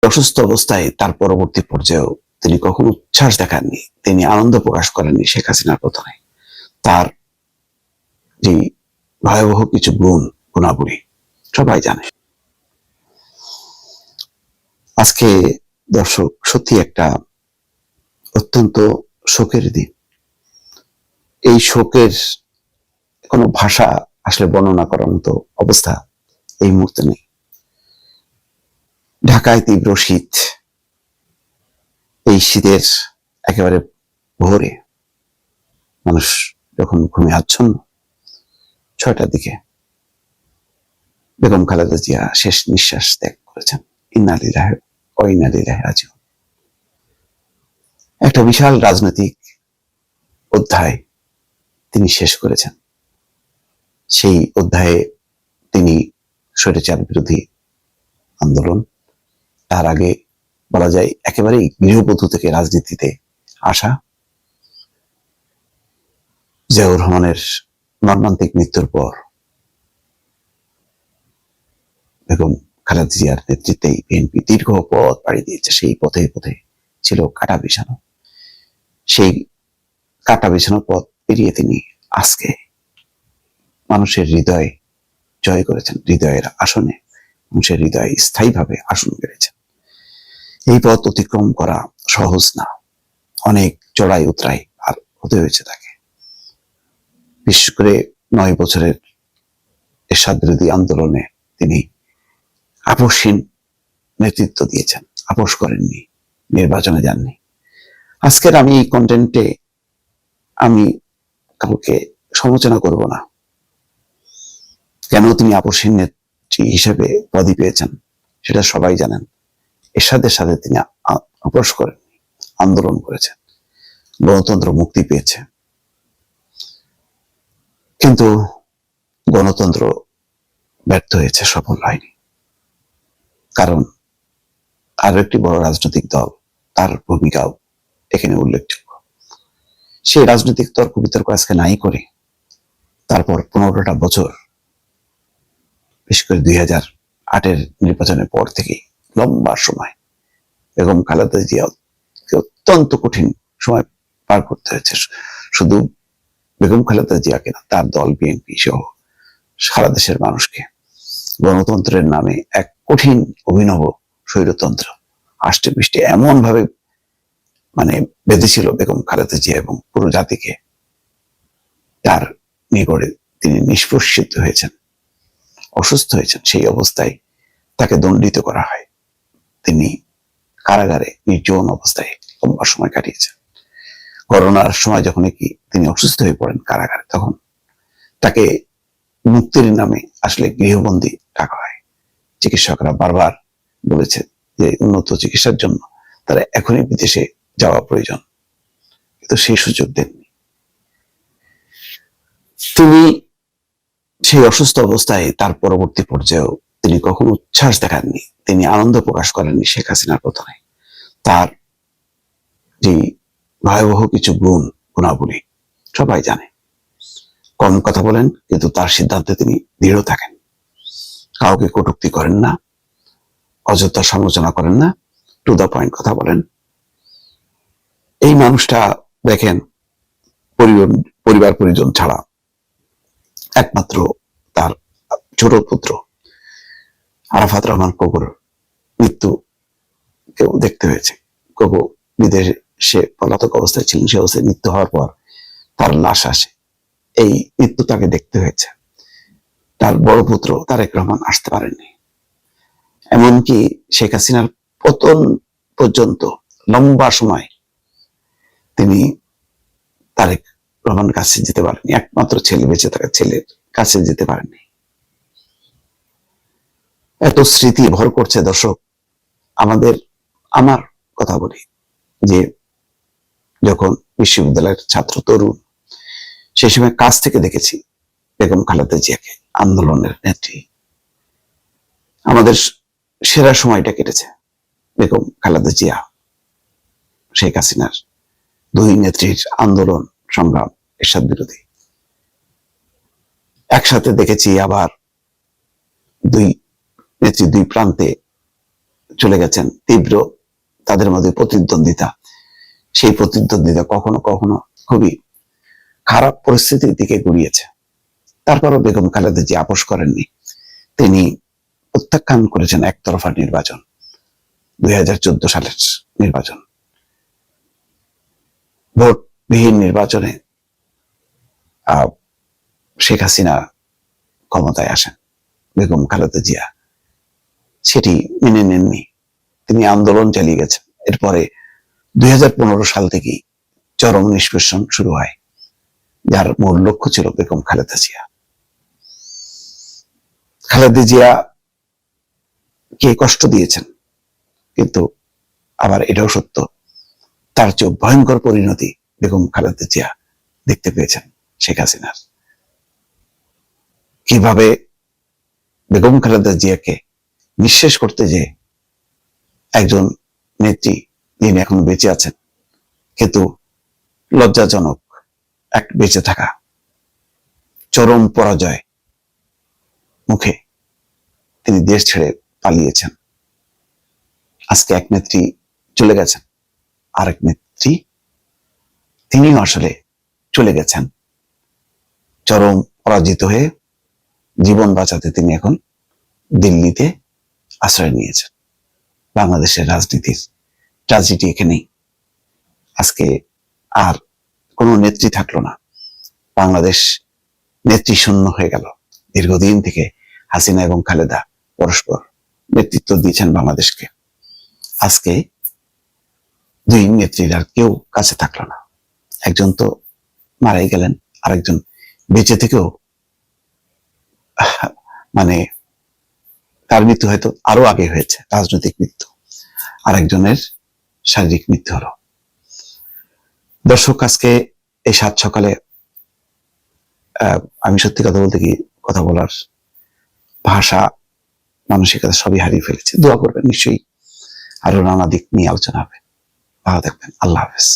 অসুস্থ অবস্থায় তার পরবর্তী পর্যায়েও তিনি কখনো উচ্ছ্বাস দেখাননি, তিনি আনন্দ প্রকাশ করেননি শেখ হাসিনার পতনে। তার যে ভয়াবহ কিছু গুণাবলী সবাই জানে। আজকে দর্শক সত্যি একটা অত্যন্ত শোকের দিন। এই শোকের কোনো ভাষা আসলে বর্ণনা করার মতো অবস্থা এই মুহূর্তে নেই। ঢাকায় তীব্র শীত, এই শীতের একেবারে ভোরে মানুষ যখন ঘুমে আচ্ছন্ন, 6টার দিকে বেগম খালেদা জিয়া শেষ নিঃশ্বাস ত্যাগ করেছেন। ইন্না লিল্লাহি ওয়া ইন্না ইলাইহি রাজিউন। একটা বিশাল রাজনৈতিক অধ্যায় তিনি শেষ করেছেন। সেই অধ্যায়ে তিনি স্বৈরাচার বিরোধী আন্দোলন, তার আগে বলা যায় একেবারেই গৃহবধূ থেকে রাজনীতিতে আসা, জিয়াউর রহমানের মর্মান্তিক মৃত্যুর পর বেগম খালেদা জিয়ার নেতৃত্বে বিএনপি দীর্ঘ পথ পাড়ি দিয়েছে। সেই পথে পথে ছিল কাটা বিছানো। সেই কাটা বিছানো পথ পেরিয়ে তিনি আজকে মানুষের হৃদয় জয় করেছেন, হৃদয়ের আসনে মানুষের হৃদয় স্থায়ীভাবে আসন পেরেছেন। এই পথ অতিক্রম করা সহজ না, অনেক চড়াই উতরাই আর হতে হয়েছে তাকে। বিশেষ করে 9 বছরের এরশাদ বিরোধী আন্দোলনে তিনি আপোষহীন নেতৃত্ব দিয়েছেন, আপোষ করেননি, নির্বাচনে যাননি। আজকের আমি এই কন্টেন্টে আমি কাউকে সমালোচনা করব না। কেন তিনি আপোষহীন নেত্রী হিসেবে পদই পেয়েছেন সেটা সবাই জানেন। এরশাদের সাথে তিনি আপোষ করেননি, আন্দোলন করেছেন, গণতন্ত্র মুক্তি পেয়েছে। কিন্তু গণতন্ত্র ব্যর্থ হয়েছে, সফল হয়নি। কারণ আরো একটি বড় রাজনৈতিক দল, তার ভূমিকাও এখানে উল্লেখযোগ্য। সেই রাজনৈতিক তর্ক বিতর্ক আজকে নাই করে তারপর 15টা বছর, বিশেষ করে 2008-এর নির্বাচনের পর থেকে লম্বা সময় বেগম খালেদা জিয়া অত্যন্ত কঠিন সময় পার করতে হয়েছে। শুধু বেগম খালেদা জিয়াকে না, তার দল বিএনপি সহ সারা দেশের মানুষকে গণতন্ত্রের নামে এক কঠিন অভিনব স্বৈরতন্ত্র আষ্টে পৃষ্ঠে এমন ভাবে বেঁধেছিল বেগম খালেদা জিয়া এবং পুরো জাতিকে। তার নিকটে তিনি নিষ্পেষিত হয়েছেন, অসুস্থ হয়েছেন। সেই অবস্থায় তাকে দণ্ডিত করা হয়। তিনি কারাগারে নির্জন অবস্থায় লম্বা সময় কাটিয়েছেন। করোনার সময় যখন তিনি অসুস্থ হয়ে পড়েন কারাগারে, তখন তাকে মুক্তির নামে আসলে গৃহবন্দী রাখা হয়। চিকিৎসকরা বারবার বলেছে যে উন্নত চিকিৎসার জন্য তারা এখনই বিদেশে যাওয়া প্রয়োজন, কিন্তু সেই সুযোগ দেননি। তিনি সেই অসুস্থ অবস্থায় তার পরবর্তী পর্যায়েও তিনি কখনো উচ্ছ্বাস দেখাননি, তিনি আনন্দ প্রকাশ করেননি শেখ হাসিনার পতনে। তার যে ভয়াবহ কিছু গুণাবলী সবাই জানে। কম কথা বলেন, কিন্তু তার সিদ্ধান্তে তিনি দৃঢ় থাকেন। কাউকে কটূক্তি করেন না, অযথা সমালোচনা করেন না, টু দা পয়েন্ট কথা বলেন। এই মানুষটা দেখেন, পরিবার পরিজন ছাড়া একমাত্র তার ছোট পুত্র আরাফাত রহমান কোকোর মৃত্যু কেউ দেখতে হয়েছে। কোকো বিদেশে পলাতক অবস্থায় ছিলেন, সে অবস্থায় মৃত্যু হওয়ার পর তার লাশ আসে। এই মৃত্যু তাকে দেখতে হয়েছে। তার বড় পুত্র তারেক রহমান আসতে পারেননি। এমনকি শেখ হাসিনার পতন পর্যন্ত লম্বা সময় তিনি তারেক রহমানের কাছে যেতে পারেননি। একমাত্র ছেলে বেঁচে থাকা ছেলের কাছে যেতে পারেননি। এত স্মৃতি ভর করছে দর্শক। আমার কথা বলি যে যখন বিশ্ববিদ্যালয়ের ছাত্র তরুণ, সেই সময় কাছ থেকে দেখেছি বেগম খালেদা জিয়াকে, আন্দোলনের নেত্রী। আমাদের সেরা সময়টা কেটেছে বেগম খালেদা জিয়া শেখ হাসিনার দুই নেত্রীর আন্দোলন সংগ্রাম, এরশাদ বিরোধী। একসাথে দেখেছি আবার দুই নেত্রী দুই প্রান্তে চলে গেছেন। তীব্র তাদের মধ্যে প্রতিদ্বন্দ্বিতা, সেই প্রতিদ্বন্দ্বিতা কখনো কখনো খুবই খারাপ পরিস্থিতির দিকে গড়িয়েছে। তারপরও বেগম খালেদা জিয়া আপোষ করেননি। তিনি প্রত্যাখ্যান করেছেন একতরফা নির্বাচন, 2014 সালের নির্বাচন। ভোটবিহীন নির্বাচনে শেখ হাসিনা ক্ষমতায় আসেন, বেগম খালেদা জিয়া সেটি মেনে নেননি। তিনি আন্দোলন চালিয়ে গেছেন। এরপরে 2015 সাল থেকেই চরম নিষ্পেষণ শুরু হয়, যার মূল লক্ষ্য ছিল বেগম খালেদা জিয়া। খালেদা জিয়া কে কষ্ট দিয়েছেন, কিন্তু আবার এটাও সত্য, তার চেয়ে ভয়ঙ্কর পরিণতি বেগম খালেদা জিয়া দেখতে পেয়েছেন শেখ হাসিনার। কিভাবে বেগম খালেদা জিয়াকে নিঃশেষ করতে যে একজন নেত্রী, যিনি এখন বেঁচে আছেন কিন্তু লজ্জাজনক এক বেঁচে থাকা, চরম পরাজয় মুখে তিনি দেশ ছেড়ে পালিয়েছেন। আজকে এক নেত্রী চলে গেছেন, আরেক নেত্রী তিনিও আসলে চলে গেছেন চরম পরাজিত হয়ে। জীবন বাঁচাতে তিনি এখন দিল্লিতে আশ্রয় নিয়েছেন। বাংলাদেশের রাজনীতির ট্র্যাজেডি এখানেই। আজকে আর কোনো নেত্রী থাকলো না, বাংলাদেশ নেত্রী শূন্য হয়ে গেল। দীর্ঘদিন থেকে হাসিনা এবং খালেদা পরস্পর নেতৃত্ব দিয়েছেন বাংলাদেশকে। আজকে দুই নেত্রীর আর কেউ কাছে থাকলো না। একজন তো মারাই গেলেন, আরেকজন বেঁচে থেকেও মানে তার মৃত্যু হয়তো আরো আগে হয়েছে, রাজনৈতিক মৃত্যু। আরেকজনের শারীরিক মৃত্যু হলো। দর্শক, আজকে এই সাত সকালে আমি সত্যি কথা বলতে কি, কথা বলার ভাষা, মানসিকতা সবই হারিয়ে ফেলেছে। দোয়া করবেন, নিশ্চয়ই আরো নানা দিক নিয়ে আলোচনা হবে। ভালো থাকবেন। আল্লাহ হাফেজ।